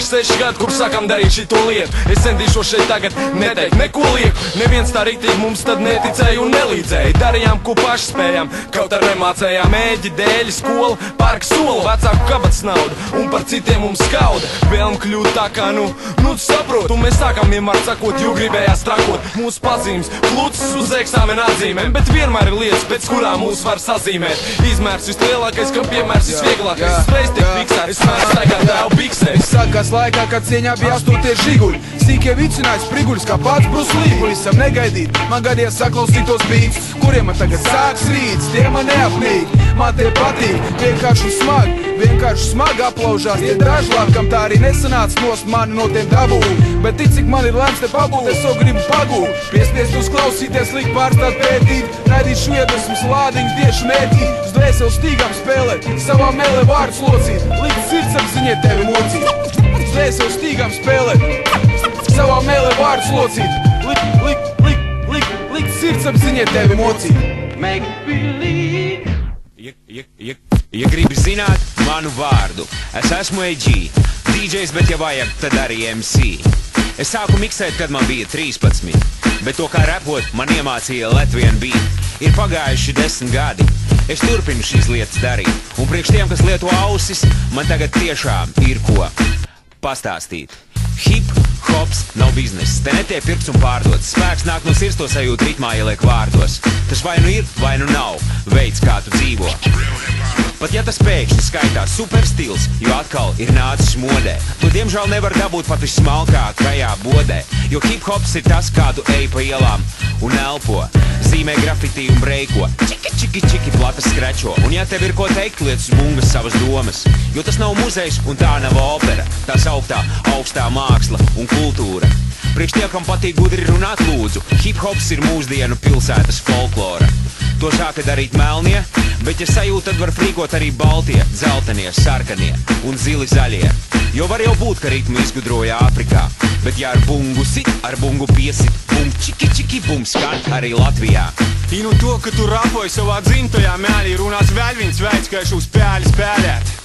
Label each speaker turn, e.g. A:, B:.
A: pagājuši 6 gadi, kur sākam darīt šito lietu. Es centīšos šeit tagad neteikt neko lieku. Neviens tā riktīgi mums tad neticēja un nelīdzēja. Darījām, ko paši spējām, kaut ar nemācējām. Ēģi, dēļi, skola, parka sola, vecāku kabats naudu, un par citiem mums skauda. Vēlam kļūt tā kā, nu tu saproti. Un mēs sākam vienmēr sakot, jo gribējās trakot. Mūsu pazīmes, klucis uz eksāmena atzīmēm, bet vienmēr ir lietas, pēc kurām mūs var sazīmēt. Izmērs vislielākais, kam piemērs visvieglākais. Es reiz tiek fiksēt, es mērs staigā tēvu biksē.
B: Viss sākās laikā, kad cieņā bija 8 žiguļi. Sīkie vicinājis priguļus, kā pats Bruce Lee. Pavisam negaidīt, man gadījās saklausīt tos beats, kuriem man tagad sāks rīts. Tie man neapnīk, man tie patīk, vienkārši smagi aplaužās. Tie dažlāk, kam tā arī nesanāca nost mani no tiem dabū. Bet tik cik man ir lēms te pabūt, es to gribu pagūt. Piespiest uzklausīties, likt pārstāt pētīt, raidīt šo iedvesmas lādiņu tieši mērķī. Uz dvēseli stīgām spēlēt, savā mēlē vārdus locīt, likt sirdsapziņai tevi mocīt. Uz dvēseli stīgām spēlēt, savā mēlē vārdus locīt, likt sirdsapziņai tevi mocīt.
C: Make believe. Ja gribi zināt manu vārdu, es esmu AG, DJs, bet ja vajag, tad arī MC. Es sāku miksēt, kad man bija 13, bet to kā repot man iemācīja Latvian Beat. Ir pagājuši 10 gadi, es turpinu šīs lietas darīt, un priekš tiem, kas lieto ausis, man tagad tiešām ir ko pastāstīt. Hip hops nav bizness, te netiek pirkts un pārdots. Spēks nāk no sirds, to sajūt ritmā ieliek vārdos. Tas vai nu ir, vai nu nav veids, kā tu dzīvo. Pat ja tas pēkšņi skaitās super stils, jo atkal ir nācis modē, to diemžēl nevar dabūt pat vismalkākajā bodē. Jo hip hops ir tas, kā tu ej pa ielām un elpo, zīmē grafitī un breiko, čiki platas skrečo. Un ja tev ir ko teikt, liec uz bungas savas domas, jo tas nav muzejs un tā nav opera, tā sauktā augstā māksla un kultūra. Priekš tie, kam patīk gudri runāt, lūdzu, hip hops ir mūsdienu pilsētas folklora. To sāka darīt melnie, bet ja sajūt, tad var frīkot arī baltie, dzeltenie, sarkanie un zili zaļie. Jo var jau būt, ka ritmu izgudroja Āfrikā, bet ja ar bungu sit, ar bungu piesit, bum čiki bum skan arī Latvijā.
D: I nu to, ka tu rapoji savā dzimtajā mēlī, runās vēl viens veids, kā šo spēli spēlēt.